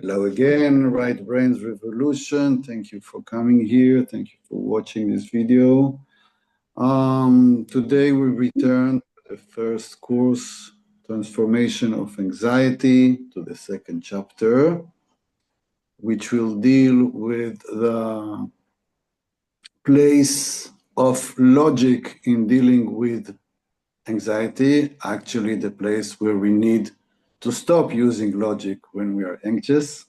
Hello again, Right Brains Revolution. Thank you for coming here. Thank you for watching this video. Today we return to the first course, Transformation of Anxiety, to the second chapter, which will deal with the place of logic in dealing with anxiety, actually the place where we need to stop using logic when we are anxious.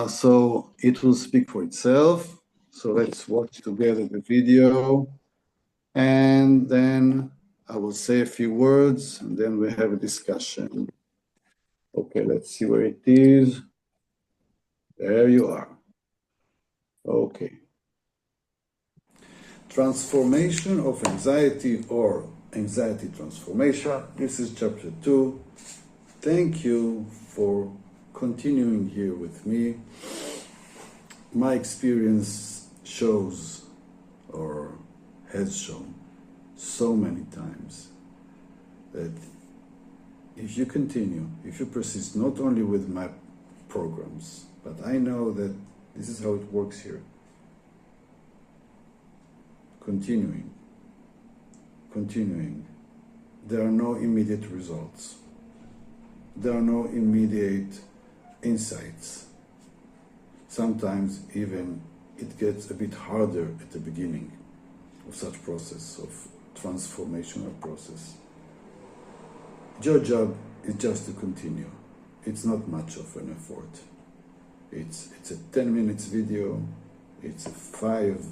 So it will speak for itself. So let's watch together the video, and then I will say a few words, and then we have a discussion. Okay, let's see where it is. There you are. Okay. Transformation of anxiety, or anxiety transformation. This is chapter 2. Thank you for continuing here with me. My experience shows, or has shown so many times, that if you continue, if you persist, not only with my programs, but I know that this is how it works here. Continuing, there are no immediate results. There are no immediate insights. Sometimes even it gets a bit harder at the beginning of such process, of transformational process. Your job is just to continue. It's not much of an effort. It's a 10 minutes video. It's a 5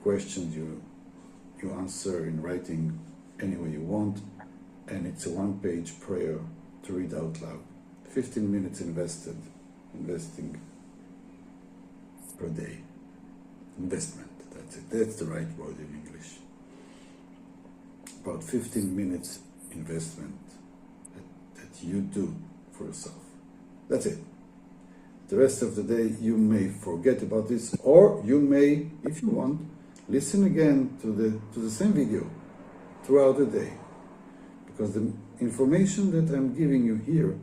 questions you answer in writing any way you want, and it's a 1-page prayer to read out loud. 15 minutes investing per day. Investment, that's it. That's the right word in English. About 15 minutes investment that you do for yourself. That's it. The rest of the day you may forget about this, or you may, if you want, listen again to the same video throughout the day, because the information that I'm giving you here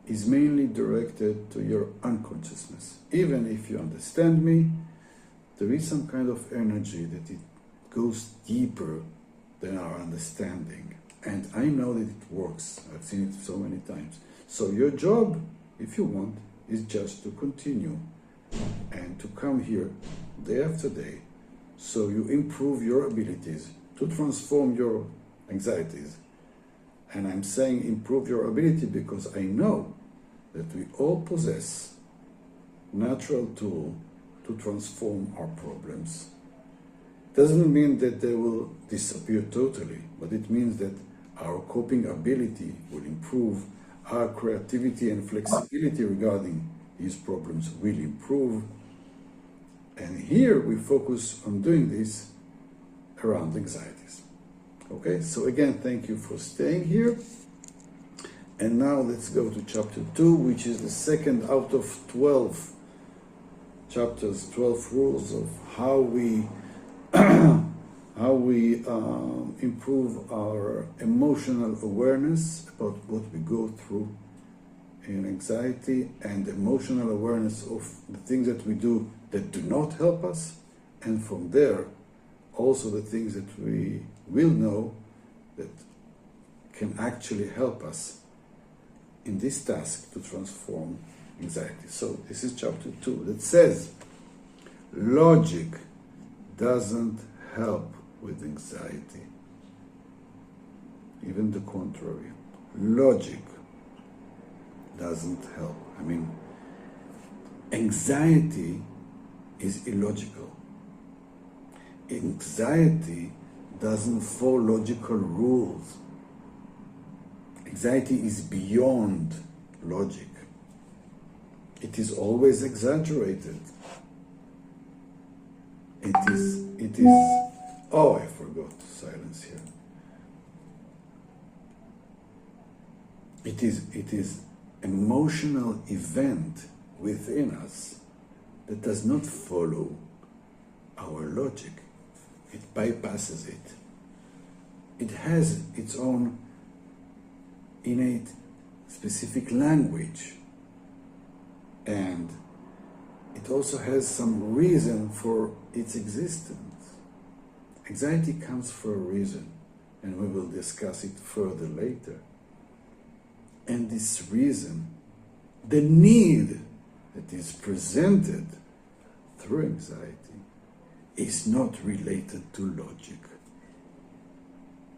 is mainly directed to your unconsciousness. Even if you understand me, there is some kind of energy that it goes deeper than our understanding. And I know that it works. I've seen it so many times. So your job, if you want, is just to continue and to come here day after day, so you improve your abilities to transform your anxieties. And I'm saying improve your ability because I know that we all possess natural tool to transform our problems. Doesn't mean that they will disappear totally, but it means that our coping ability will improve, our creativity and flexibility regarding these problems will improve. And here we focus on doing this around anxieties. Okay, so again, thank you for staying here. And now let's go to chapter 2, which is the second out of 12 chapters, 12 rules of how we improve our emotional awareness about what we go through in anxiety, and emotional awareness of the things that we do that do not help us, and from there also the things that we will know that can actually help us in this task to transform anxiety. So this is chapter 2 that says logic doesn't help with anxiety. Even the contrary. Logic doesn't help. I mean, anxiety is illogical. Anxiety doesn't follow logical rules. Anxiety is beyond logic. It is always exaggerated. It is, oh, I forgot to silence here. It is emotional event within us that does not follow our logic. It bypasses it. It has its own innate, specific language and it also has some reason for its existence. Anxiety comes for a reason, and we will discuss it further later. And this reason, the need that is presented through anxiety, is not related to logic.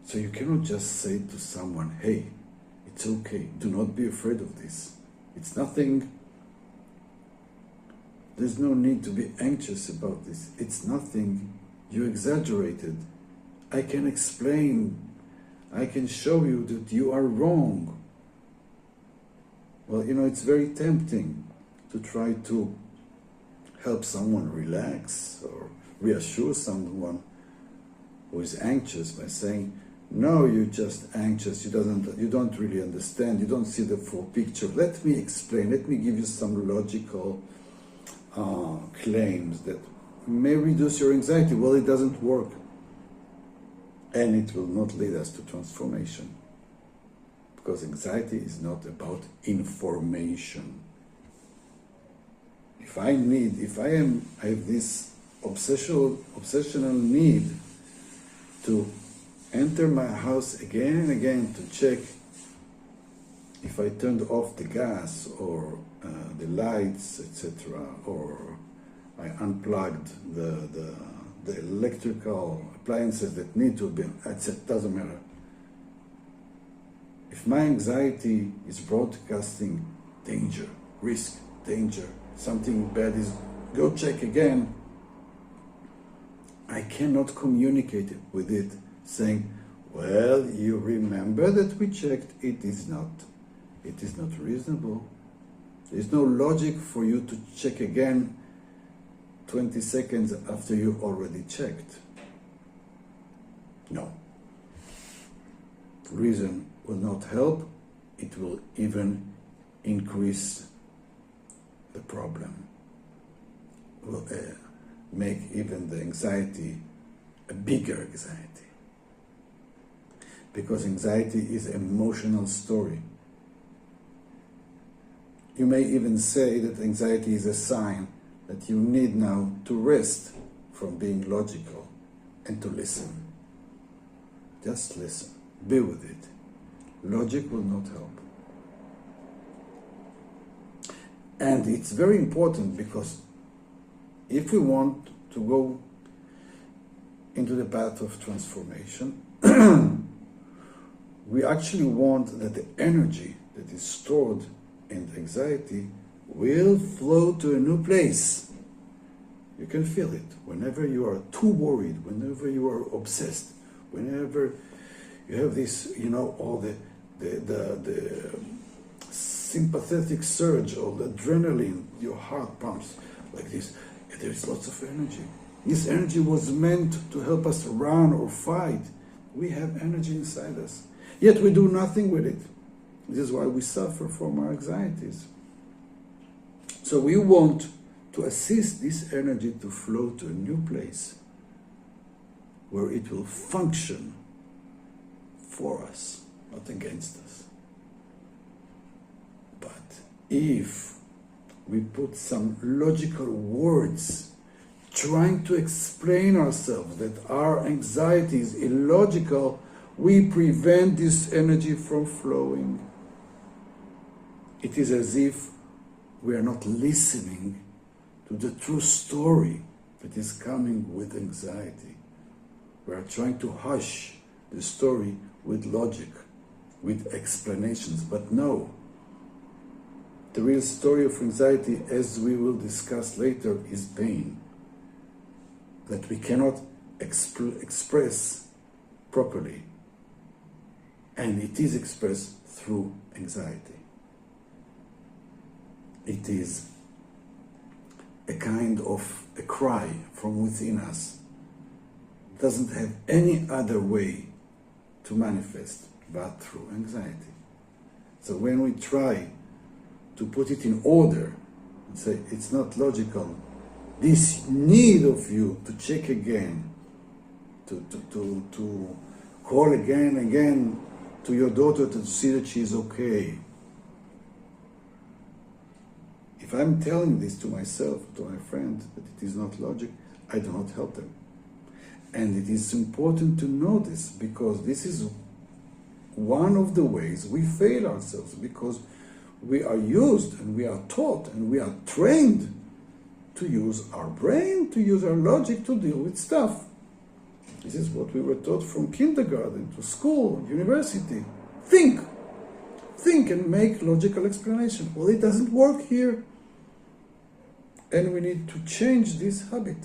So you cannot just say to someone, hey, it's okay, do not be afraid of this. It's nothing, there's no need to be anxious about this. It's nothing, you exaggerated. I can explain, I can show you that you are wrong. Well, you know, it's very tempting to try to help someone relax or reassure someone who is anxious by saying, no, you're just anxious, you don't really understand, you don't see the full picture. Let me explain, let me give you some logical claims that may reduce your anxiety. Well, it doesn't work. And it will not lead us to transformation. Because anxiety is not about information. If I have this obsessional need to enter my house again and again to check if I turned off the gas or the lights, etc., or I unplugged the electrical appliances that need to be, it doesn't matter. If my anxiety is broadcasting danger, risk, danger, something bad is, go check again, I cannot communicate with it saying, well, you remember that we checked, it is not reasonable. There's no logic for you to check again 20 seconds after you already checked. No. Reason will not help, it will even increase the problem. Will make even the anxiety a bigger anxiety. Because anxiety is an emotional story. You may even say that anxiety is a sign that you need now to rest from being logical and to listen. Just listen. Be with it. Logic will not help. And it's very important because if we want to go into the path of transformation, we actually want that the energy that is stored in anxiety will flow to a new place. You can feel it whenever you are too worried, whenever you are obsessed, whenever you have this, you know, all the sympathetic surge, all the adrenaline, your heart pumps like this. There is lots of energy. This energy was meant to help us run or fight. We have energy inside us. Yet we do nothing with it. This is why we suffer from our anxieties. So we want to assist this energy to flow to a new place where it will function for us, not against us. But if we put some logical words trying to explain ourselves that our anxiety is illogical, we prevent this energy from flowing. It is as if we are not listening to the true story that is coming with anxiety. We are trying to hush the story with logic, with explanations, but no. The real story of anxiety, as we will discuss later, is pain that we cannot express properly. And it is expressed through anxiety. It is a kind of a cry from within us. It doesn't have any other way to manifest but through anxiety. So when we try to put it in order and say it's not logical, this need of you to check again, to call again to your daughter to see that she is okay, If I'm telling this to myself, to my friend, that it is not logic, I do not help them. And it is important to know this, because this is one of the ways we fail ourselves, because we are used and we are taught and we are trained to use our brain, to use our logic to deal with stuff. This is what we were taught from kindergarten to school, university. Think and make logical explanation. Well, it doesn't work here. And we need to change this habit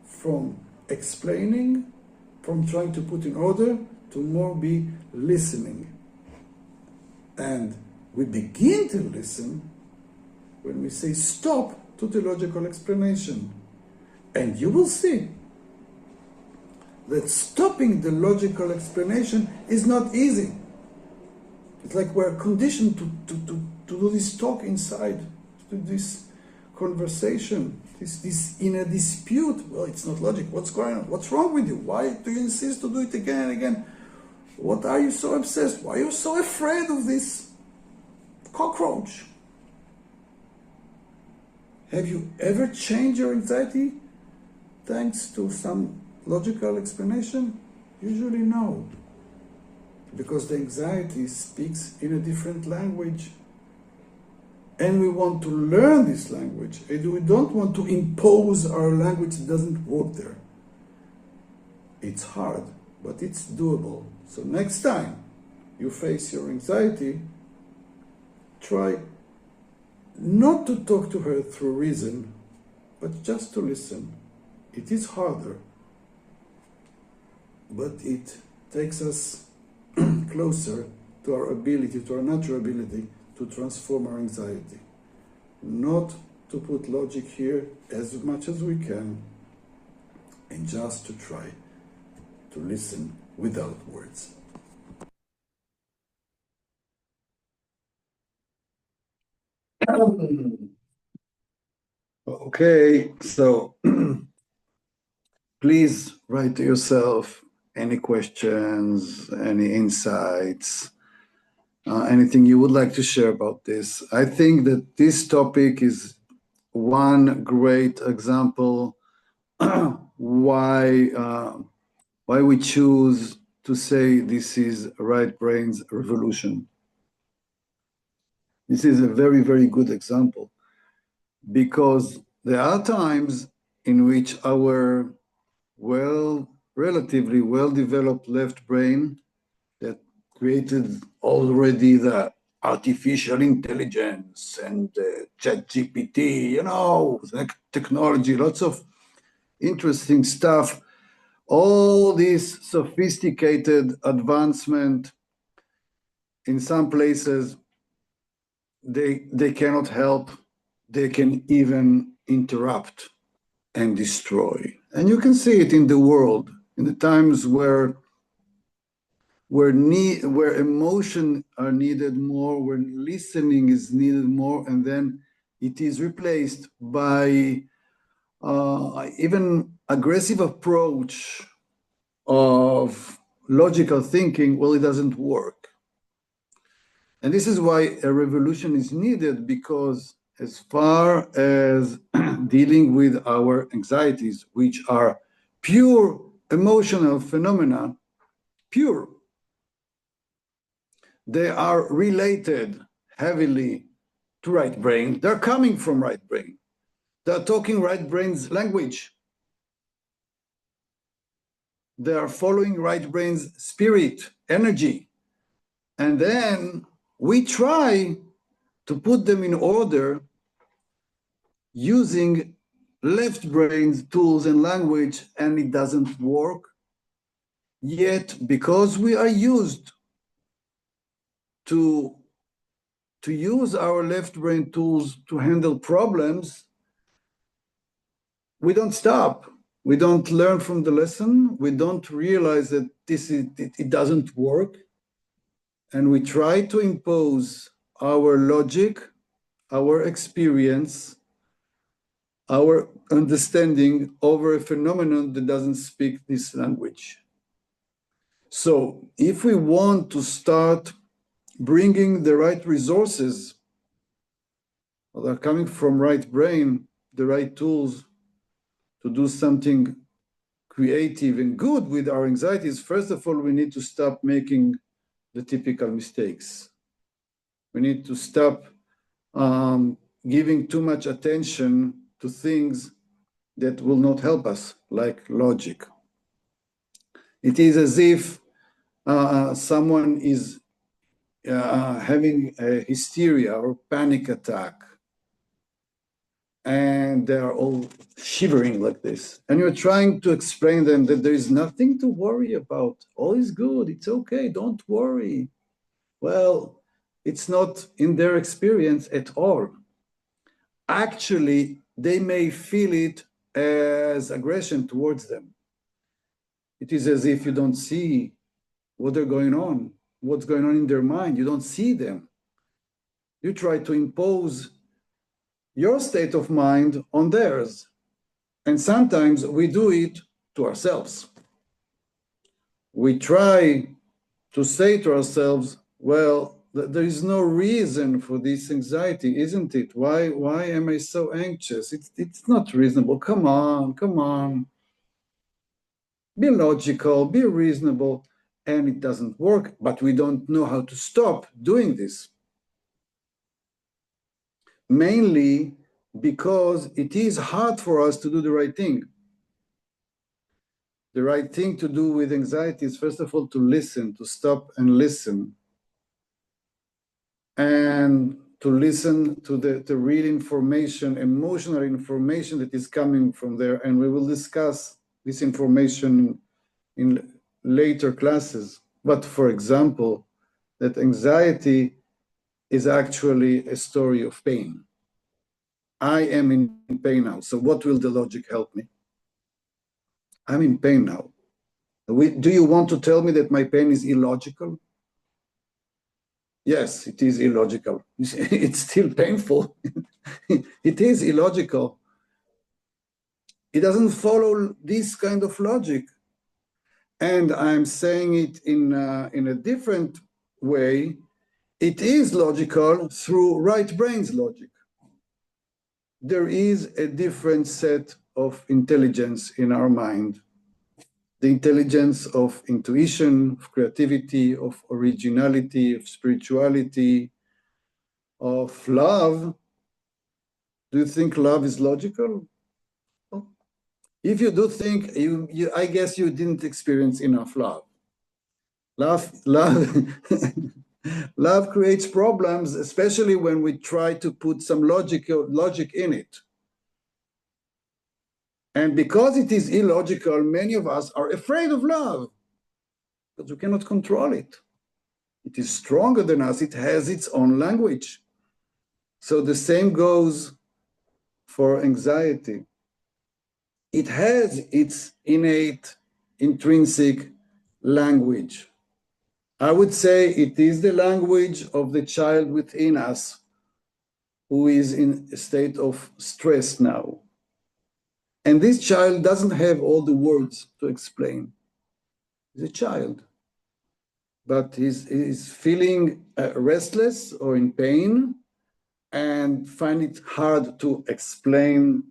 from explaining, from trying to put in order, to more be listening. And we begin to listen when we say stop to the logical explanation. And you will see that stopping the logical explanation is not easy. It's like we're conditioned to do this talk inside, to do this conversation, this inner dispute. Well, it's not logic. What's going on? What's wrong with you? Why do you insist to do it again and again? What are you so obsessed? Why are you so afraid of this cockroach? Have you ever changed your anxiety thanks to some logical explanation? Usually no. Because the anxiety speaks in a different language. And we want to learn this language. And we don't want to impose our language that doesn't work there. It's hard, but it's doable. So next time you face your anxiety, try not to talk to her through reason, but just to listen. It is harder, but it takes us closer to our ability, to our natural ability to transform our anxiety. Not to put logic here as much as we can, and just to try to listen without words. Okay, so please write to yourself any questions, any insights, anything you would like to share about this. I think that this topic is one great example why we choose to say this is Right Brain's revolution. This is a very, very good example, because there are times in which our relatively well-developed left brain that created already the artificial intelligence and ChatGPT, technology, lots of interesting stuff, all this sophisticated advancement. In some places, they cannot help. They can even interrupt and destroy. And you can see it in the world, in the times where emotion are needed more, where listening is needed more, and then it is replaced by even aggressive approach of logical thinking. Well, it doesn't work. And this is why a revolution is needed, because as far as dealing with our anxieties, which are pure emotional phenomena, pure, they are related heavily to right brain. They're coming from right brain. They're talking right brain's language. They are following right brain's spirit, energy. And then we try to put them in order using left brain's tools and language, and it doesn't work. Yet, because we are used to use our left brain tools to handle problems, we don't stop. We don't learn from the lesson. We don't realize that it doesn't work. And we try to impose our logic, our experience, our understanding over a phenomenon that doesn't speak this language. So if we want to start bringing the right resources they're coming from right brain, the right tools to do something creative and good with our anxieties. First of all, we need to stop making the typical mistakes. We need to stop giving too much attention to things that will not help us, like logic. It is as if someone is having a hysteria or panic attack, and they are all shivering like this. And you're trying to explain them that there is nothing to worry about. All is good. It's okay. Don't worry. Well, it's not in their experience at all. Actually, they may feel it as aggression towards them. It is as if you don't see what's going on in their mind. You don't see them. You try to impose your state of mind on theirs. And sometimes we do it to ourselves. We try to say to ourselves, well, there is no reason for this anxiety, isn't it? Why am I so anxious? It's not reasonable. Come on. Be logical, be reasonable. And it doesn't work, but we don't know how to stop doing this. Mainly because it is hard for us to do the right thing. The right thing to do with anxiety is, first of all, to listen, to stop and listen. And to listen to the real information, emotional information that is coming from there. And we will discuss this information in later classes. But for example, that anxiety is actually a story of pain. I am in pain now. So what will the logic help me? I'm in pain now. Do you want to tell me that my pain is illogical? Yes, it is illogical. It's still painful. It is illogical. It doesn't follow this kind of logic. And I'm saying it in a different way. It is logical through right brain's logic. There is a different set of intelligence in our mind. The intelligence of intuition, of creativity, of originality, of spirituality, of love. Do you think love is logical? If you do think, I guess you didn't experience enough love. Love creates problems, especially when we try to put some logic in it. And because it is illogical, many of us are afraid of love because we cannot control it. It is stronger than us. It has its own language. So the same goes for anxiety. It has its innate, intrinsic language. I would say it is the language of the child within us who is in a state of stress now. And this child doesn't have all the words to explain. He's a child, but he's feeling restless or in pain and find it hard to explain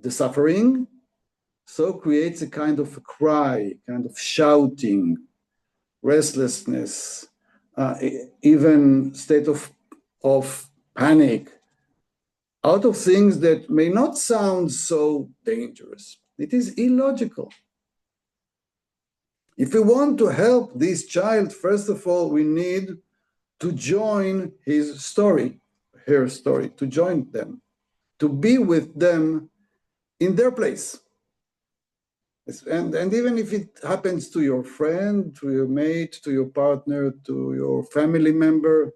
the suffering, so creates a kind of a cry, kind of shouting, restlessness, even state of panic, out of things that may not sound so dangerous. It is illogical. If we want to help this child, first of all, we need to join his story, her story, to join them, to be with them in their place. And even if it happens to your friend, to your mate, to your partner, to your family member,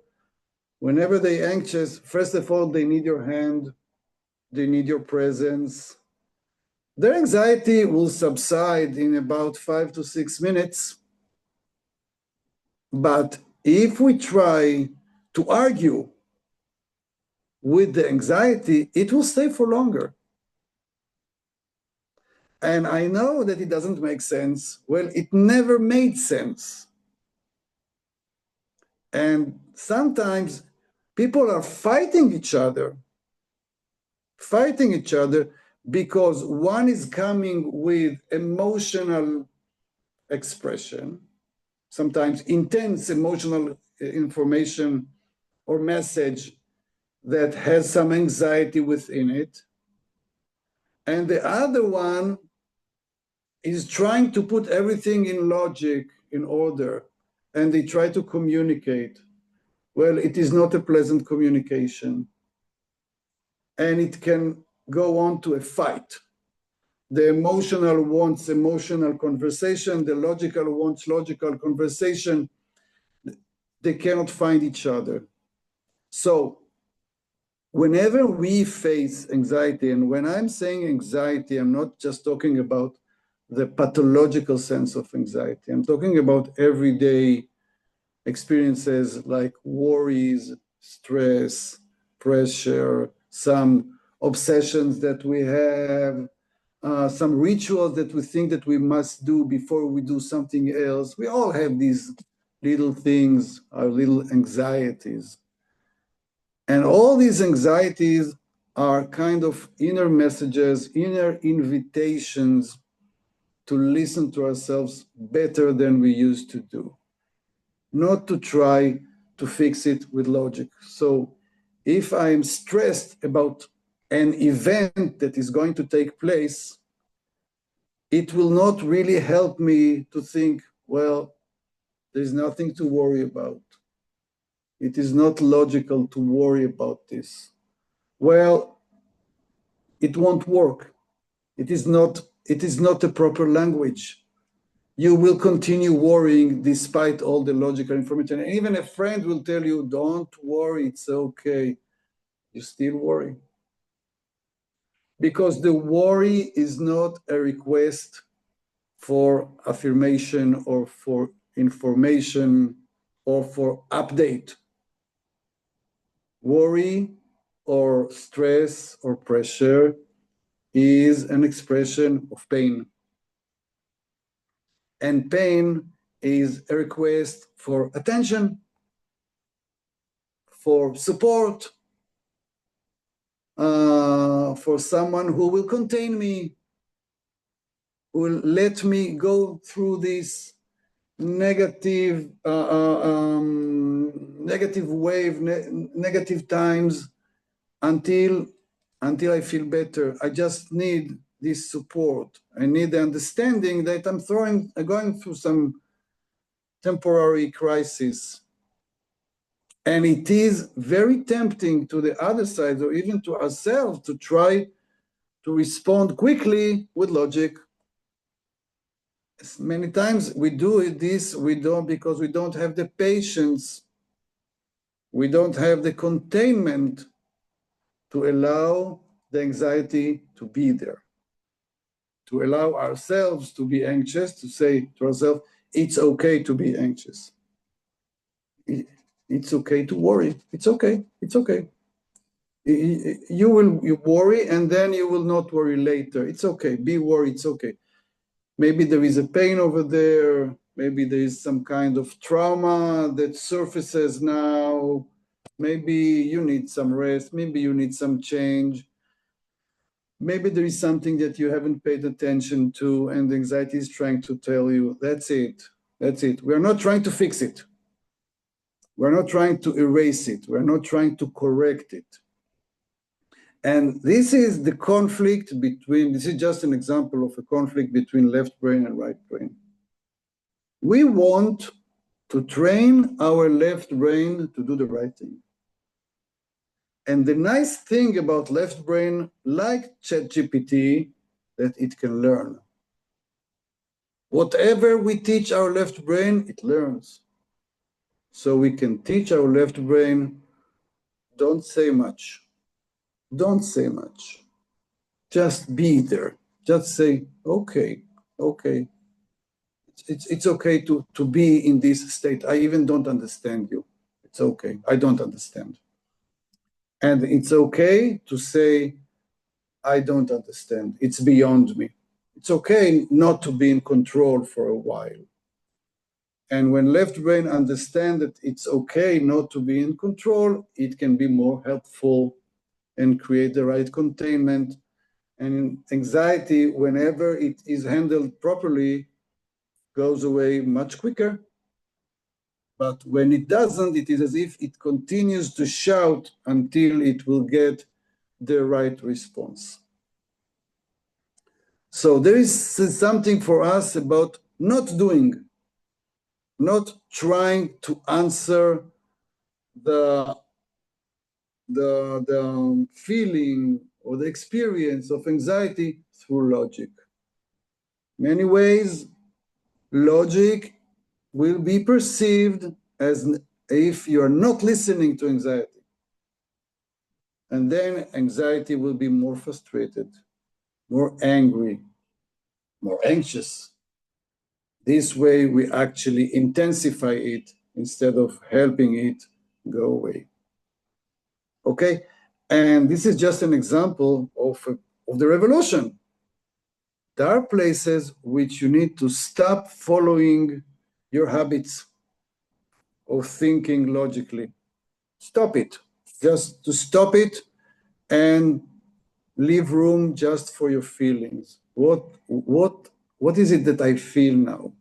whenever they're anxious, first of all, they need your hand, they need your presence. Their anxiety will subside in about 5 to 6 minutes. But if we try to argue with the anxiety, it will stay for longer. And I know that it doesn't make sense. Well, it never made sense. And sometimes people are fighting each other fighting each other because one is coming with emotional expression, sometimes intense emotional information or message that has some anxiety within it. And the other one is trying to put everything in logic, in order, and they try to communicate. Well, it is not a pleasant communication, and it can go on to a fight. The emotional wants emotional conversation, the logical wants logical conversation. They cannot find each other. So whenever we face anxiety, and when I'm saying anxiety, I'm not just talking about the pathological sense of anxiety. I'm talking about everyday experiences like worries, stress, pressure, some obsessions that we have, some rituals that we think that we must do before we do something else. We all have these little things, our little anxieties. And all these anxieties are kind of inner messages, inner invitations to listen to ourselves better than we used to do, not to try to fix it with logic. So if I'm stressed about an event that is going to take place, it will not really help me to think, well, there's nothing to worry about. It is not logical to worry about this. Well, it won't work. It is not a proper language. You will continue worrying despite all the logical information. And even a friend will tell you, don't worry, it's okay. You still worry. Because the worry is not a request for affirmation or for information or for update. Worry or stress or pressure is an expression of pain. And pain is a request for attention, for support, for someone who will contain me, who will let me go through this negative wave, negative times until I feel better. I just need this support. I need the understanding that I'm going through some temporary crisis. And it is very tempting to the other side, or even to ourselves, to try to respond quickly with logic. Many times we do this, because we don't have the patience, we don't have the containment to allow the anxiety to be there, to allow ourselves to be anxious, to say to ourselves, it's okay to be anxious. It's okay to worry. It's okay. It's okay. You will worry and then you will not worry later. It's okay. Be worried. It's okay. Maybe there is a pain over there. Maybe there is some kind of trauma that surfaces now. Maybe you need some rest. Maybe you need some change. Maybe there is something that you haven't paid attention to and anxiety is trying to tell you, that's it. That's it. We're not trying to fix it. We're not trying to erase it. We're not trying to correct it. And this is the conflict between, this is just an example of a conflict between left brain and right brain. We want to train our left brain to do the right thing. And the nice thing about left brain, like ChatGPT, that it can learn. Whatever we teach our left brain, it learns. So we can teach our left brain, don't say much. Don't say much. Just be there. Just say, okay, okay. It's okay to be in this state. I even don't understand you. It's okay. I don't understand. And it's okay to say, I don't understand. It's beyond me. It's okay not to be in control for a while. And when left brain understands that it's okay not to be in control, it can be more helpful and create the right containment. And anxiety, whenever it is handled properly, goes away much quicker. But when it doesn't, it is as if it continues to shout until it will get the right response. So there is something for us about not doing, not trying to answer the feeling or the experience of anxiety through logic. Many ways, logic will be perceived as if you are not listening to anxiety. And then anxiety will be more frustrated, more angry, more anxious. This way, we actually intensify it instead of helping it go away. Okay? And this is just an example of the revolution. There are places which you need to stop following your habits of thinking logically. Stop it. Just to stop it and leave room just for your feelings. What is it that I feel now?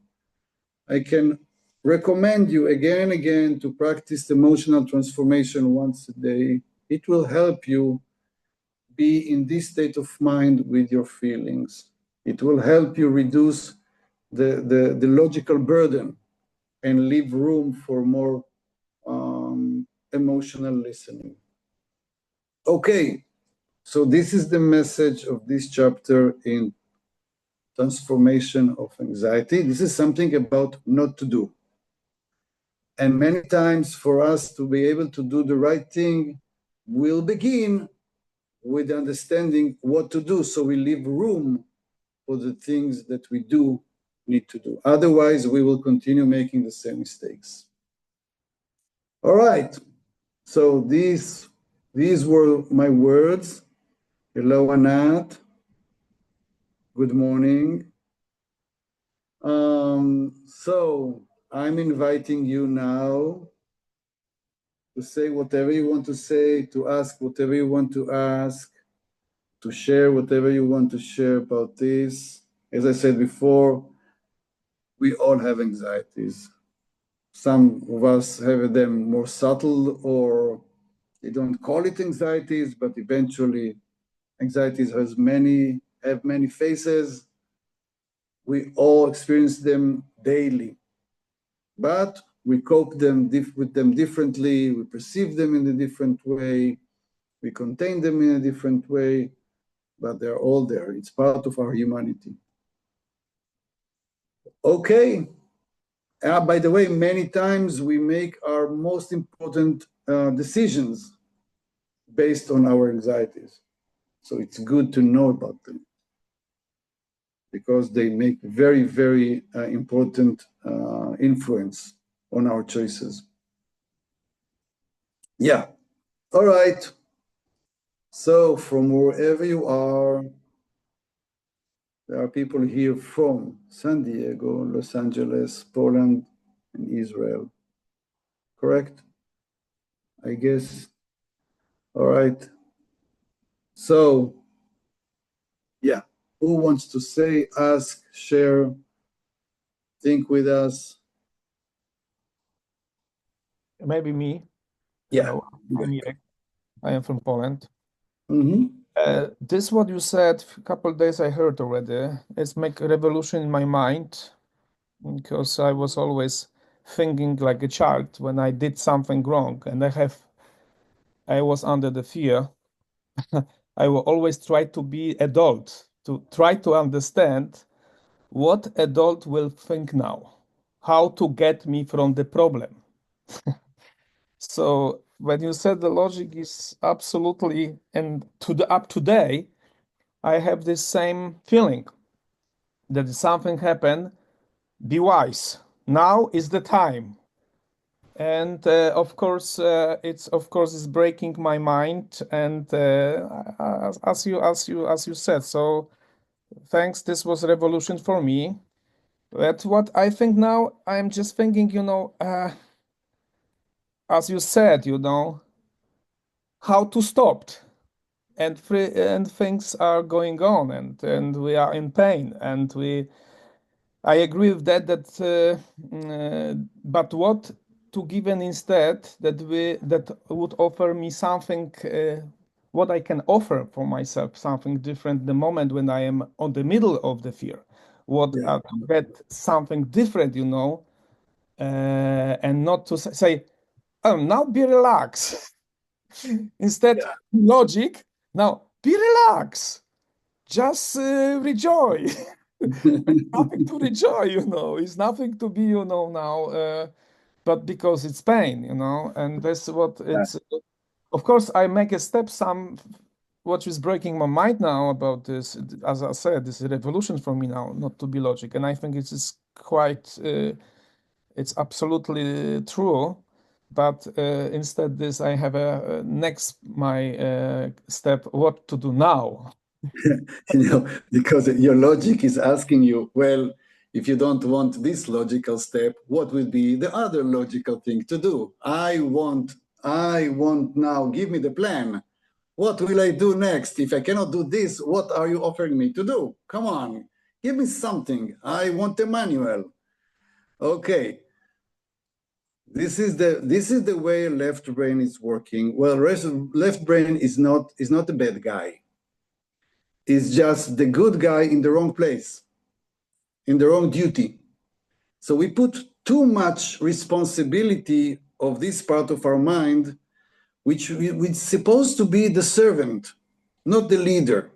I can recommend you again and again to practice emotional transformation once a day. It will help you be in this state of mind with your feelings. It will help you reduce the logical burden and leave room for more emotional listening. Okay, so this is the message of this chapter in Transformation of Anxiety. This is something about not to do. And many times for us to be able to do the right thing, we'll begin with understanding what to do. So we leave room for the things that we do need to do. Otherwise, we will continue making the same mistakes. All right. So these were my words. Hello, Anat. Good morning. So I'm inviting you now to say whatever you want to say, to ask whatever you want to ask, to share whatever you want to share about this. As I said before, we all have anxieties. Some of us have them more subtle, or they don't call it anxieties, but eventually anxieties have many faces. We all experience them daily, but we cope with them differently. We perceive them in a different way. We contain them in a different way, but they're all there. It's part of our humanity. Okay. By the way, many times we make our most important decisions based on our anxieties. So it's good to know about them because they make very, very important influence on our choices. Yeah. All right. So from wherever you are, there are people here from San Diego, Los Angeles, Poland, and Israel. Correct? I guess. All right. So, yeah. Who wants to say, ask, share, think with us? Maybe me. Yeah. Hello, I'm Mirek. I am from Poland. Mm-hmm. This what you said a couple of days I heard already. It's make a revolution in my mind because I was always thinking like a child when I did something wrong and I was under the fear. I will always try to be adult, to try to understand what adult will think now, how to get me from the problem. So when you said the logic is absolutely, and up today, I have this same feeling that something happened. Be wise. Now is the time. And of course, it's breaking my mind. And as you said, so thanks. This was a revolution for me. But what I think now, I'm just thinking, as you said, how to stop. and things are going on, and we are in pain, and I agree with that. But what to give an instead that would offer me something, what I can offer for myself, something different. The moment when I am on the middle of the fear, what Yeah. to get something different, and not to say, "Oh, now be relaxed." Instead, Yeah. logic. Now be relaxed. Just rejoice. Nothing to rejoice, It's nothing to be, now, but because it's pain, and that's what Yeah. it's. Of course, I make a step. What is breaking my mind now about this, as I said, this is a revolution for me now, not to be logic, and I think it is quite. It's absolutely true. But instead, this I have a next my step. What to do now? Because your logic is asking you, well, if you don't want this logical step, what would be the other logical thing to do? I want now, give me the plan. What will I do next? If I cannot do this, what are you offering me to do? Come on, give me something. I want a manual. Okay, this is the way left brain is working. Well, left brain is not a bad guy. It's just the good guy in the wrong place, in the wrong duty. So we put too much responsibility of this part of our mind, which is supposed to be the servant, not the leader.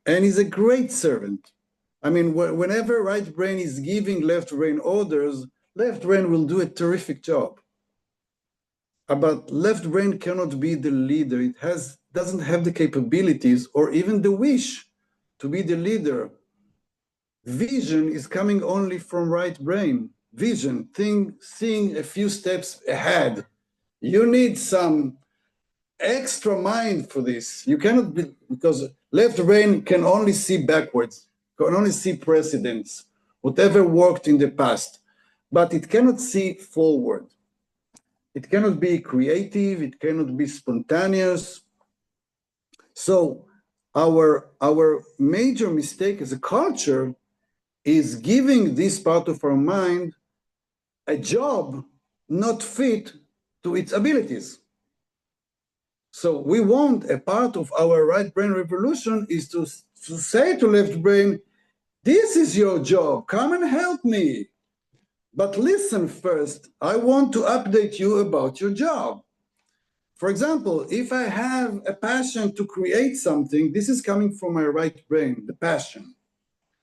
And he's a great servant. I mean, whenever right brain is giving left brain orders, left brain will do a terrific job. But left brain cannot be the leader. It doesn't have the capabilities or even the wish to be the leader. Vision is coming only from right brain. Vision, seeing a few steps ahead. You need some extra mind for this. You cannot be, because left brain can only see backwards, can only see precedents, whatever worked in the past, but it cannot see forward. It cannot be creative, it cannot be spontaneous. So our major mistake as a culture is giving this part of our mind a job not fit to its abilities. So we want a part of our right brain revolution is to say to left brain, this is your job, come and help me. But listen first, I want to update you about your job. For example, if I have a passion to create something, this is coming from my right brain, the passion.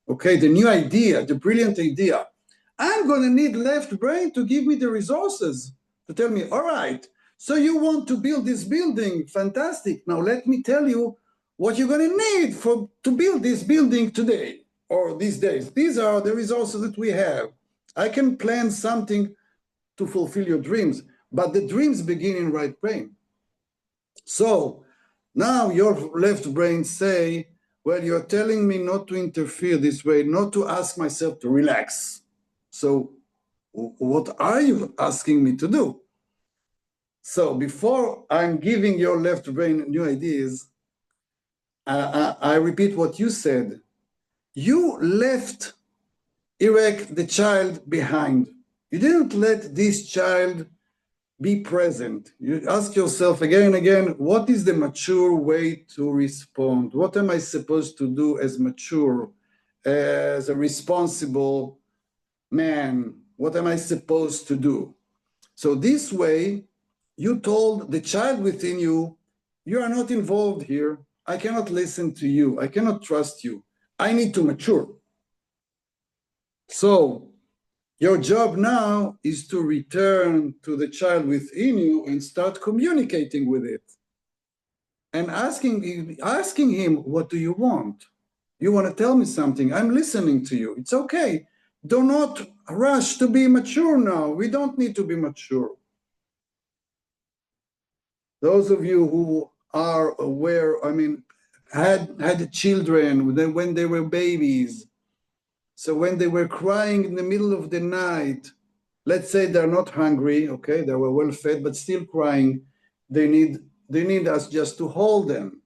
Okay, the new idea, the brilliant idea. I'm going to need left brain to give me the resources to tell me, all right, so you want to build this building, fantastic. Now let me tell you what you're going to need to build this building today or these days. These are the resources that we have. I can plan something to fulfill your dreams, but the dreams begin in right brain. So now your left brain say, well, you're telling me not to interfere this way, not to ask myself to relax. So what are you asking me to do? So before I'm giving your left brain new ideas, I repeat what you said. You left Eric, the child, behind. You didn't let this child be present. You ask yourself again and again, what is the mature way to respond? What am I supposed to do as mature, as a responsible man? What am I supposed to do? So this way, you told the child within you, you are not involved here. I cannot listen to you. I cannot trust you. I need to mature. So your job now is to return to the child within you and start communicating with it and asking him, what do you want? You want to tell me something? I'm listening to you. It's okay. Do not rush to be mature now. We don't need to be mature. Those of you who are aware, I mean, had children when they were babies. So when they were crying in the middle of the night, let's say they're not hungry, okay, they were well fed, but still crying. They need us just to hold them.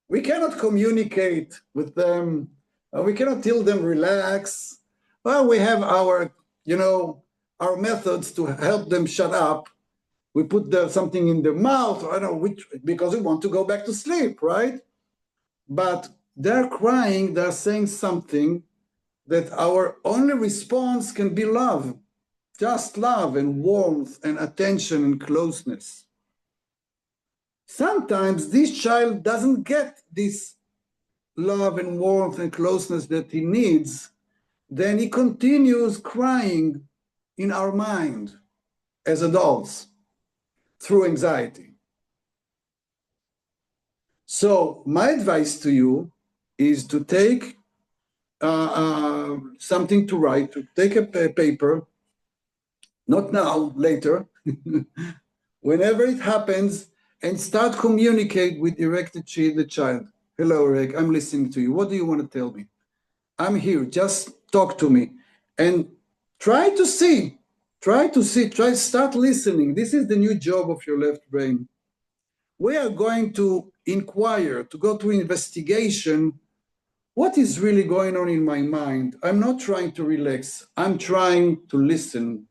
We cannot communicate with them. We cannot tell them relax. Well, we have our, our methods to help them shut up. We put something in their mouth, I don't know which, because we want to go back to sleep, right? But they're crying, they're saying something that our only response can be love, just love and warmth and attention and closeness. Sometimes this child doesn't get this love and warmth and closeness that he needs, then he continues crying in our mind as adults through anxiety. So my advice to you is to take something to write, to take a paper, not now, later, whenever it happens, and start communicate with directed to the child. Hello, Rick, I'm listening to you. What do you want to tell me? I'm here, just talk to me. And try to start listening. This is the new job of your left brain. We are going to inquire, to go to investigation. What is really going on in my mind? I'm not trying to relax. I'm trying to listen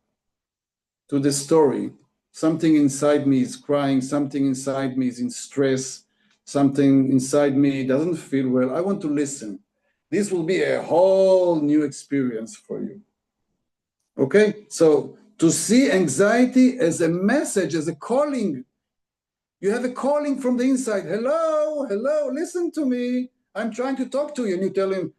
to the story. Something inside me is crying. Something inside me is in stress. Something inside me doesn't feel well. I want to listen. This will be a whole new experience for you. Okay? So to see anxiety as a message, as a calling, you have a calling from the inside. Hello, hello, listen to me. I'm trying to talk to you. And you tell him,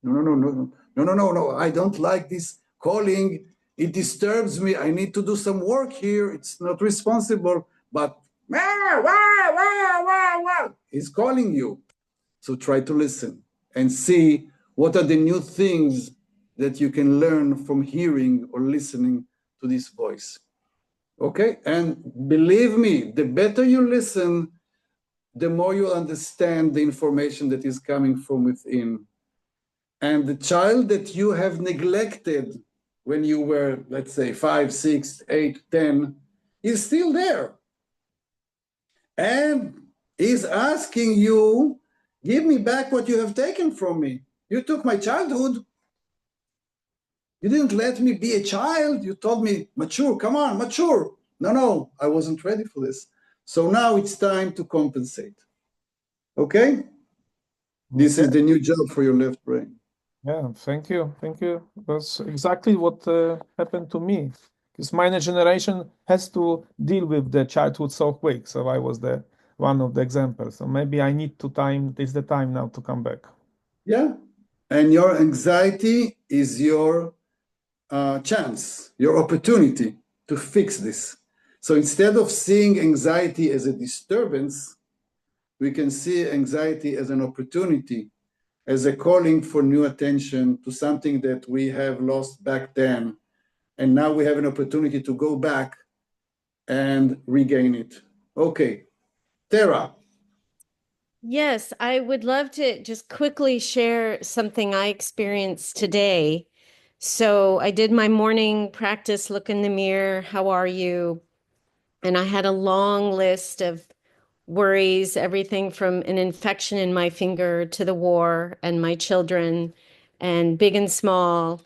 no, I don't like this calling. It disturbs me. I need to do some work here. It's not responsible, but he's calling you. So try to listen and see what are the new things that you can learn from hearing or listening to this voice. Okay? And believe me, the better you listen, the more you understand the information that is coming from within. And the child that you have neglected when you were, let's say, 5, 6, 8, 10, is still there. And is asking you, give me back what you have taken from me. You took my childhood. You didn't let me be a child. You told me, mature, come on, mature. No, I wasn't ready for this. So now it's time to compensate. Okay? This is the new job for your left brain. Yeah, thank you. Thank you. That's exactly what happened to me. Because my generation has to deal with the childhood so quick. So I was the one of the examples. So maybe I need to time, this is the time now to come back. Yeah. And your anxiety is your chance, your opportunity to fix this. So instead of seeing anxiety as a disturbance, we can see anxiety as an opportunity, as a calling for new attention to something that we have lost back then. And now we have an opportunity to go back and regain it. Okay, Tara. Yes, I would love to just quickly share something I experienced today. So I did my morning practice, look in the mirror, how are you? And I had a long list of worries, everything from an infection in my finger to the war and my children and big and small.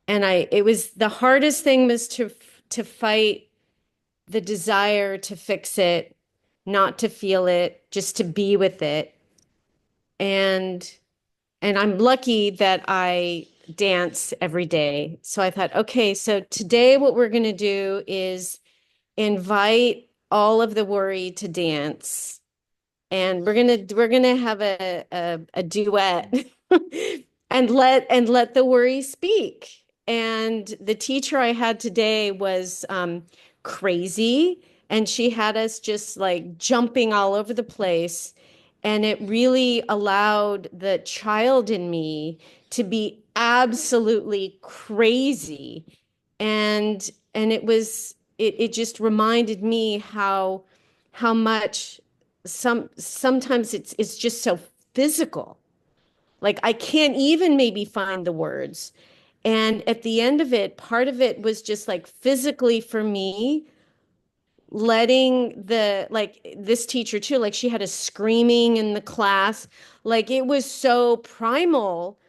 And it was the hardest thing was to fight the desire to fix it, not to feel it, just to be with it. And I'm lucky that I dance every day. So I thought, okay, so today what we're going to do is invite all of the worry to dance. And we're gonna have a duet and let the worry speak. And the teacher I had today was crazy, and she had us just like jumping all over the place. And it really allowed the child in me to be absolutely crazy. And it just reminded me how much sometimes it's just so physical. Like I can't even maybe find the words. And at the end of it, part of it was just like physically for me, letting this teacher too, like she had a screaming in the class, like it was so primal.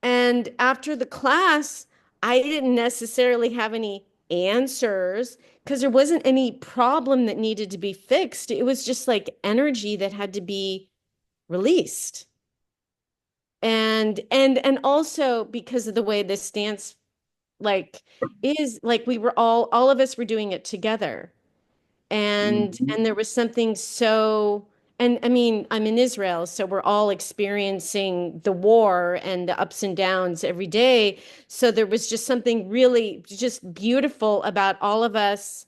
And after the class, I didn't necessarily have any answers because there wasn't any problem that needed to be fixed. It was just like energy that had to be released. And also because of the way this dance like is like we were all of us were doing it together. And there was something so, and I mean, I'm in Israel, so we're all experiencing the war and the ups and downs every day. So there was just something really just beautiful about all of us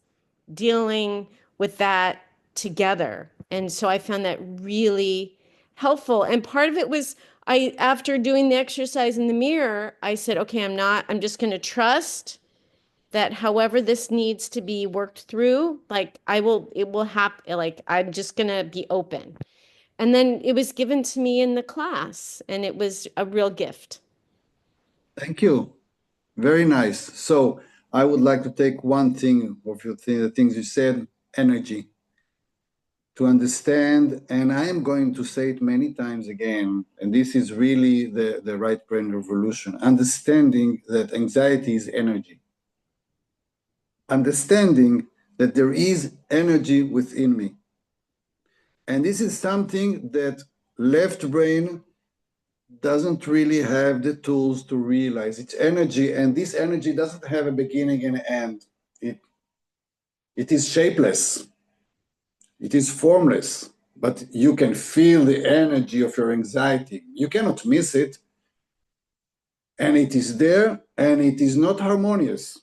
dealing with that together. And so I found that really helpful. And part of it was after doing the exercise in the mirror, I said, okay, I'm just going to trust that however this needs to be worked through, like it will happen. Like I'm just gonna be open. And then it was given to me in the class, and it was a real gift. Thank you. Very nice. So I would like to take one thing of the things you said, energy, to understand, and I am going to say it many times again, and this is really the right brain revolution, understanding that anxiety is energy. Understanding that there is energy within me. And this is something that left brain doesn't really have the tools to realize. It's energy, and this energy doesn't have a beginning and an end. It is shapeless. It is formless, but you can feel the energy of your anxiety. You cannot miss it. And it is there, and it is not harmonious.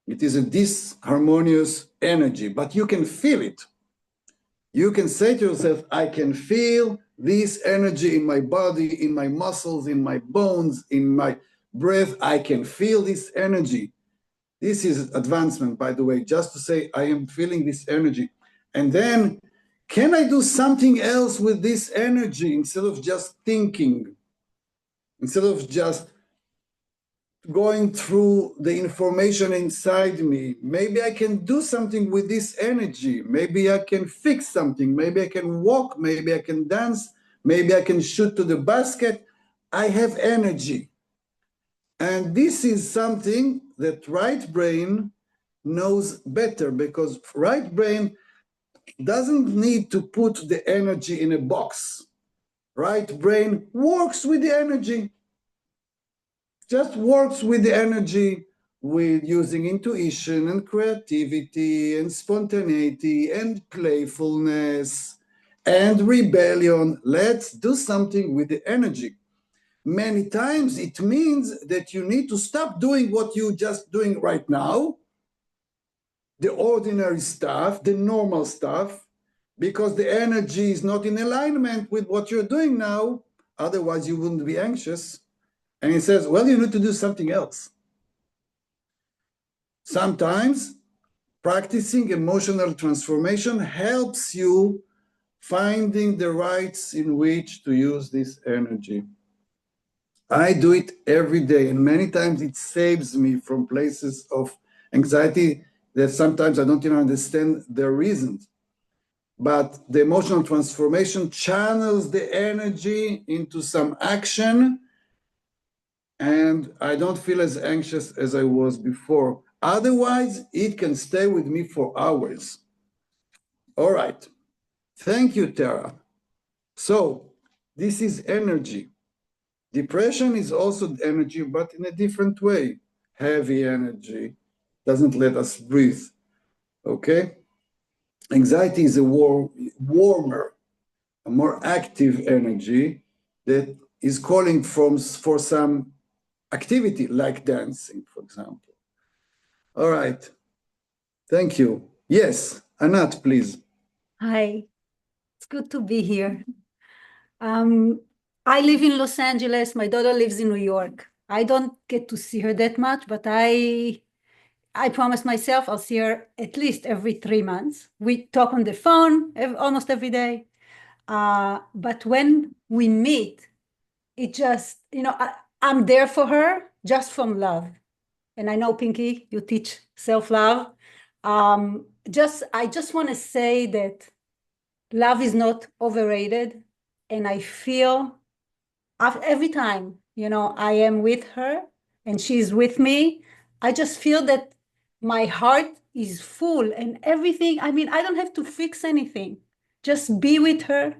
It is a disharmonious energy, but you can feel it. You can say to yourself, I can feel this energy in my body, in my muscles, in my bones, in my breath. I can feel this energy. This is advancement, by the way, just to say, I am feeling this energy. And then, can I do something else with this energy instead of just thinking, instead of just going through the information inside me? Maybe I can do something with this energy. Maybe I can fix something. Maybe I can walk. Maybe I can dance. Maybe I can shoot to the basket. I have energy. And this is something that right brain knows better, because right brain doesn't need to put the energy in a box. Right brain works with the energy. Just works with the energy, with using intuition and creativity and spontaneity and playfulness and rebellion. Let's do something with the energy. Many times it means that you need to stop doing what you're just doing right now, the ordinary stuff, the normal stuff, because the energy is not in alignment with what you're doing now. Otherwise, you wouldn't be anxious. And he says, well, you need to do something else. Sometimes practicing emotional transformation helps you finding the rights in which to use this energy. I do it every day, and many times it saves me from places of anxiety that sometimes I don't even understand the reasons. But the emotional transformation channels the energy into some action, and I don't feel as anxious as I was before. Otherwise, it can stay with me for hours. All right. Thank you, Tara. So this is energy. Depression is also energy, but in a different way. Heavy energy doesn't let us breathe. Okay? Anxiety is a warmer, a more active energy that is calling for some activity, like dancing, for example. All right. Thank you. Yes, Anat, please. Hi, it's good to be here. I live in Los Angeles. My daughter lives in New York. I don't get to see her that much, but I promised myself I'll see her at least every 3 months. We talk on the phone almost every day. But when we meet, it just, I'm there for her just from love. And I know, Pinky, you teach self-love. I just want to say that love is not overrated. And I feel every time, I am with her and she's with me, I just feel that my heart is full and everything. I mean, I don't have to fix anything. Just be with her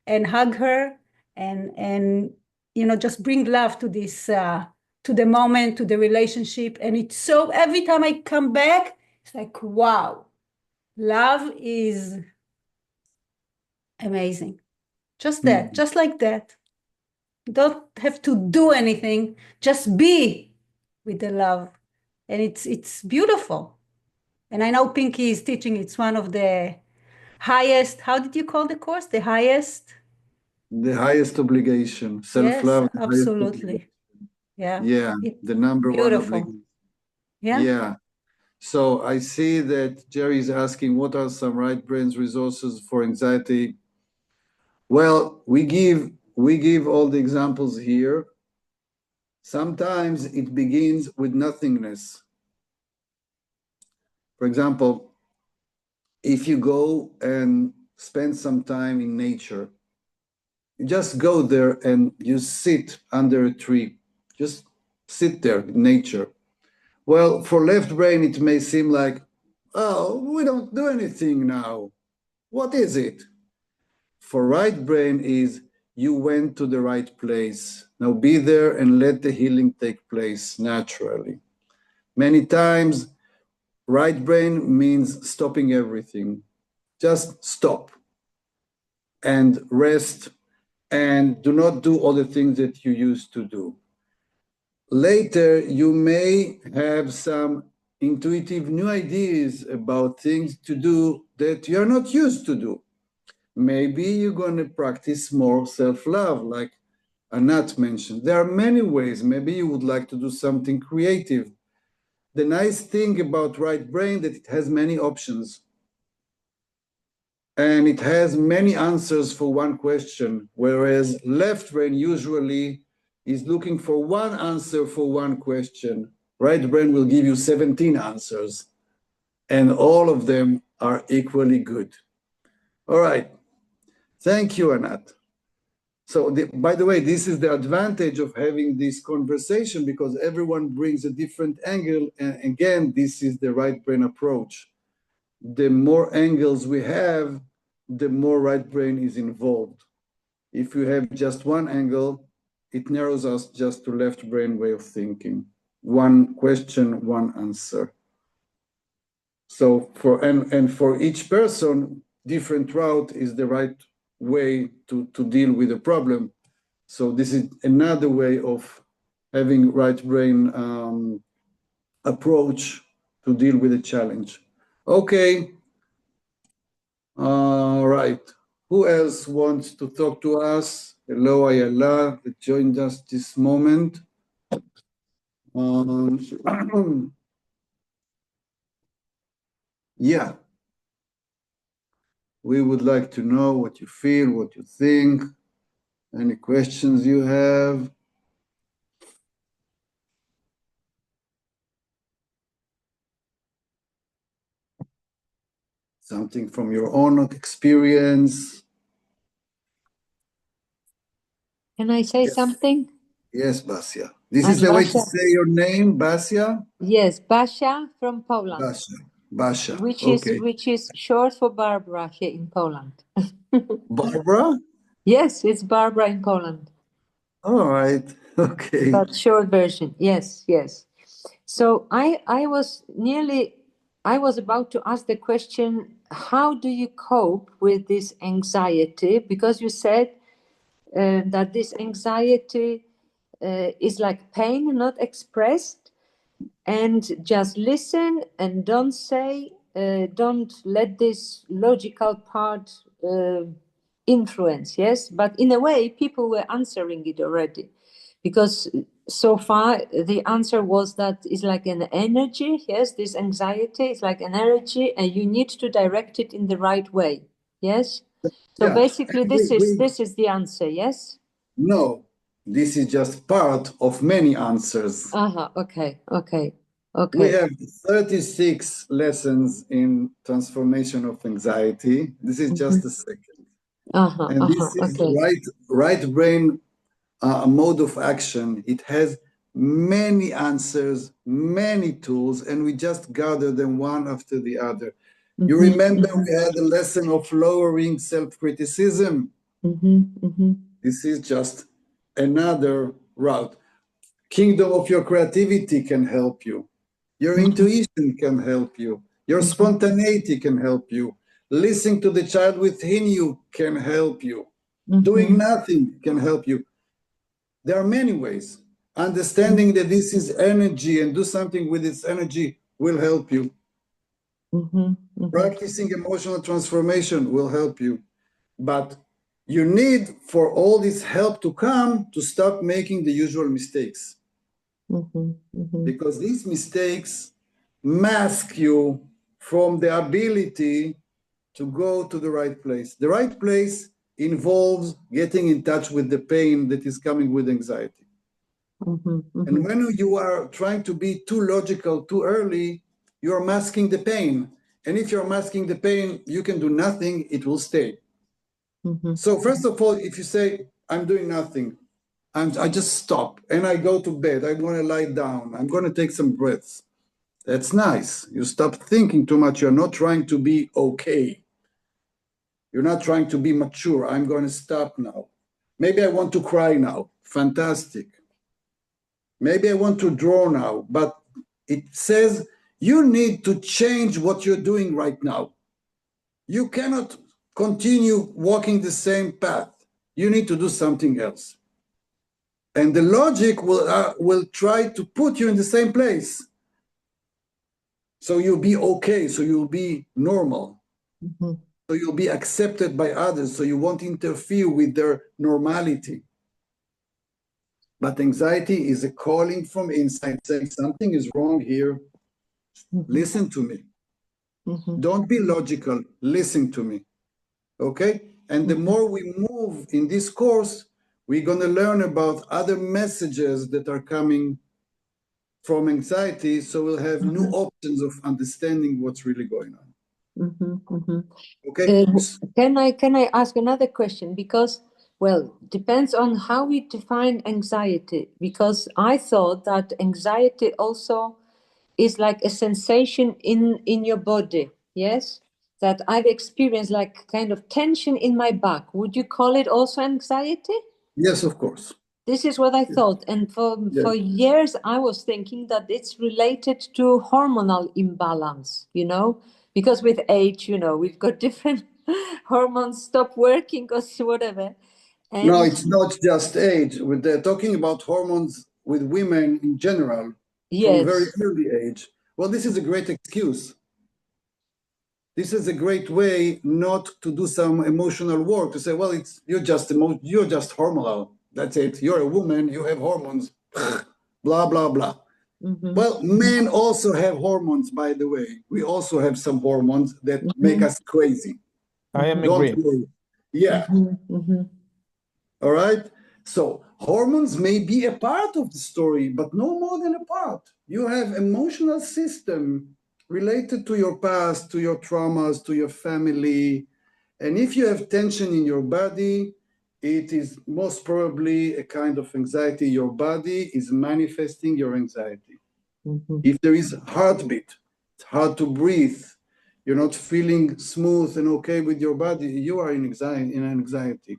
and hug her and just bring love to this to the moment, to the relationship. And it's so every time I come back, it's like, wow, love is amazing. Just that, just like that. You don't have to do anything, just be with the love. And it's beautiful. And I know Pinky is teaching, it's one of the highest, how did you call the course? The highest? The highest obligation, self-love, Yes, the highest absolutely. obligation. Yeah. Yeah, It's the number one beautiful. obligation. Yeah. Yeah. So I see that Jerry is asking, what are some right brain's resources for anxiety? Well, we give all the examples here. Sometimes it begins with nothingness. For example, if you go and spend some time in nature, you just go there and you sit under a tree. Just sit there in nature. Well, for left brain, it may seem like, oh, we don't do anything now. What is it? For right brain is you went to the right place. Now be there and let the healing take place naturally. Many times, right brain means stopping everything. Just stop and rest and do not do all the things that you used to do. Later, you may have some intuitive new ideas about things to do that you're not used to do. Maybe you're going to practice more self-love, like Anat mentioned. There are many ways. Maybe you would like to do something creative. The nice thing about right brain that it has many options. And it has many answers for one question, whereas left brain usually is looking for one answer for one question. Right brain will give you 17 answers, and all of them are equally good. All right. Thank you, Anat. So, by the way, this is the advantage of having this conversation because everyone brings a different angle. And again, this is the right brain approach. The more angles we have, the more right brain is involved. If you have just one angle, it narrows us just to left brain way of thinking. One question, one answer. So for each person, different route is the right way to deal with the problem. So this is another way of having right brain approach to deal with the challenge. Okay. All right. Who else wants to talk to us? Hello, Ayala, that joined us this moment. Yeah. We would like to know what you feel, what you think, any questions you have. Something from your own experience. Can I say Yes. something? Yes, Basia. This I'm is the way to Basia. say your name, Basia? Yes, Basia from Poland, Basia. Basia. which Okay. is short for Barbara here in Poland. Barbara? Yes, it's Barbara in Poland. All right. Okay. But short version. Yes, yes. So I was about to ask the question, how do you cope with this anxiety? Because you said that this anxiety is like pain not expressed, and just listen and don't say, don't let this logical part influence, yes? But in a way, people were answering it already, because so far the answer was that it's like an energy, yes? This anxiety is like an energy and you need to direct it in the right way, yes? So Yeah. basically this is the answer, yes? No, this is just part of many answers. Okay. Okay. We have 36 lessons in transformation of anxiety. This is just a second. And this is Okay. right brain mode of action. It has many answers, many tools, and we just gather them one after the other. You remember we had a lesson of lowering self-criticism. This is just another route. Kingdom of your creativity can help you. Your intuition can help you. Your spontaneity can help you. Listening to the child within you can help you. Doing nothing can help you. There are many ways. Understanding that this is energy and do something with its energy will help you. Practicing emotional transformation will help you. But you need, for all this help to come, to stop making the usual mistakes. Because these mistakes mask you from the ability to go to the right place. The right place involves getting in touch with the pain that is coming with anxiety. And when you are trying to be too logical too early, you are masking the pain. And if you're masking the pain, you can do nothing, it will stay. So first of all, if you say, I'm doing nothing, I just stop and I go to bed, I want to lie down, I'm going to take some breaths. That's nice. You stop thinking too much. You're not trying to be okay. You're not trying to be mature. I'm going to stop now. Maybe I want to cry now. Fantastic. Maybe I want to draw now, but it says you need to change what you're doing right now. You cannot continue walking the same path. You need to do something else. And the logic will try to put you in the same place. So you'll be okay, so you'll be normal. So you'll be accepted by others, so you won't interfere with their normality. But anxiety is a calling from inside saying something is wrong here. Listen to me. Don't be logical. Listen to me. Okay? And the more we move in this course, we're going to learn about other messages that are coming from anxiety. So we'll have new options of understanding what's really going on. Okay? Can I ask another question? Because, well, depends on how we define anxiety. Because I thought that anxiety also is like a sensation in your body. Yes, that I've experienced like kind of tension in my back. Would you call it also anxiety? Yes, of course. This is what I thought. And for years, I was thinking that it's related to hormonal imbalance, you know, because with age, you know, we've got different hormones stop working or whatever. And no, it's not just age. They're talking about hormones with women in general from very early age. Well, this is a great excuse. This is a great way not to do some emotional work, to say, well, you're just hormonal. That's it. You're a woman, you have hormones, blah, blah, blah. Well, men also have hormones, by the way. We also have some hormones that make us crazy. I am Don't agree. worry. Yeah. All right. So hormones may be a part of the story, but no more than a part. You have emotional system related to your past, to your traumas, to your family. And if you have tension in your body, it is most probably a kind of anxiety. Your body is manifesting your anxiety. If there is heartbeat, it's hard to breathe, you're not feeling smooth and okay with your body, you are in anxiety.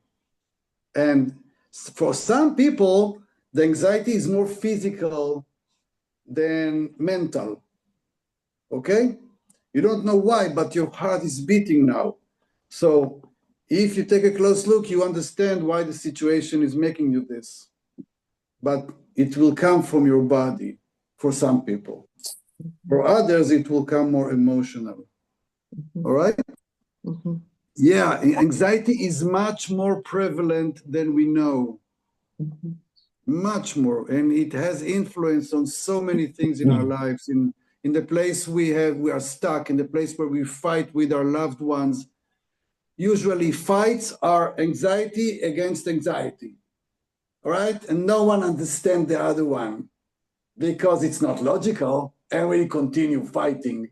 And for some people, the anxiety is more physical than mental. Okay? You don't know why, but your heart is beating now. So if you take a close look, you understand why the situation is making you this. But it will come from your body for some people. For others, it will come more emotional. All right? Yeah, anxiety is much more prevalent than we know. Much more. And it has influence on so many things in our lives. In the place we are stuck, in the place where we fight with our loved ones. Usually fights are anxiety against anxiety. All right? And no one understands the other one because it's not logical. and we continue fighting.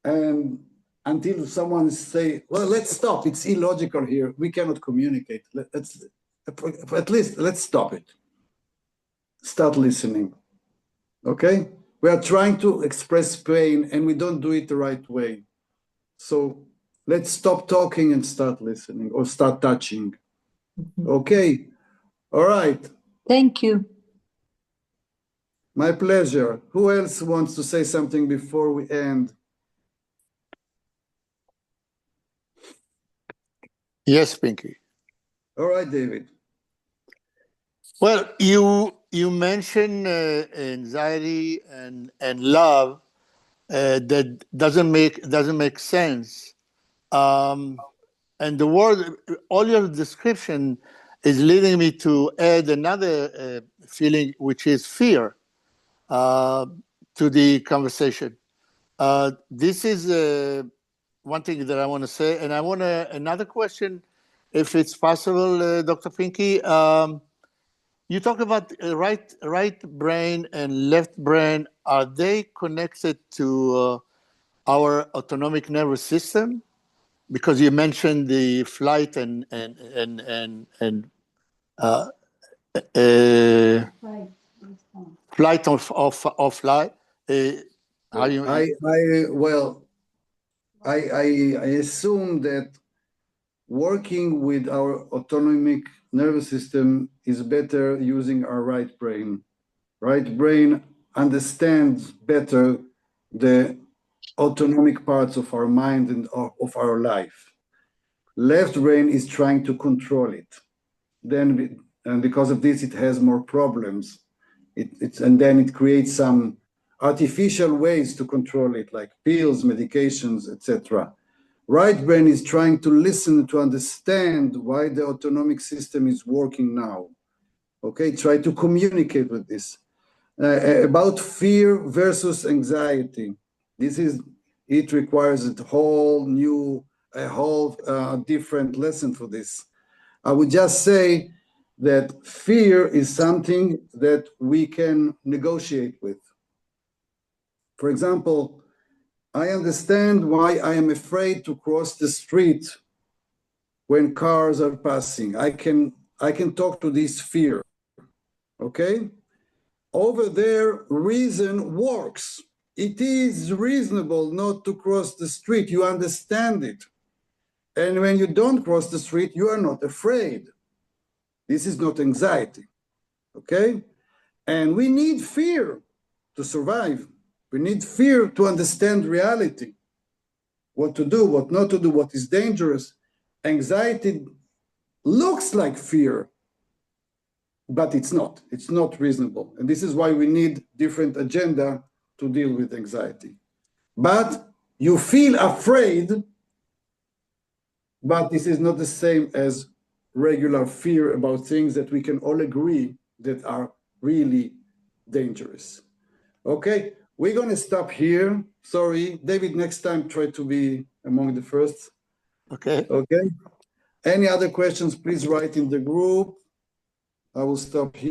And until someone say, well, let's stop. It's illogical here. We cannot communicate. At least let's stop it. Start listening. Okay? We are trying to express pain and we don't do it the right way. So let's stop talking and start listening or start touching. Okay? All right. Thank you. My pleasure. Who else wants to say something before we end? Yes, Pinky. All right, David. Well, you mentioned anxiety and love that doesn't make sense. And the word, all your description is leading me to add another feeling, which is fear, to the conversation. This is one thing that I want to say, and I want another question, if it's possible, Dr. Pinky. You talk about right brain and left brain. Are they connected to our autonomic nervous system? Because you mentioned the flight and flight of flight. How you? I assume that working with our autonomic nervous system is better using our right brain. Right brain understands better the autonomic parts of our mind and of our life. Left brain is trying to control it. And because of this, it has more problems. And then it creates some artificial ways to control it, like pills, medications, etc. Right brain is trying to listen to understand why the autonomic system is working now. Okay, try to communicate with this. About fear versus anxiety. It requires a whole different lesson for this. I would just say that fear is something that we can negotiate with. For example, I understand why I am afraid to cross the street when cars are passing. I can talk to this fear, okay? Over there, reason works. It is reasonable not to cross the street. You understand it. And when you don't cross the street, you are not afraid. This is not anxiety, okay? And we need fear to survive. We need fear to understand reality, what to do, what not to do, what is dangerous. Anxiety looks like fear, but it's not. It's not reasonable. And this is why we need different agenda to deal with anxiety. But you feel afraid, but this is not the same as regular fear about things that we can all agree that are really dangerous. Okay, we're going to stop here. Sorry, David, next time try to be among the first. Okay. Okay. Any other questions, please write in the group. I will stop here.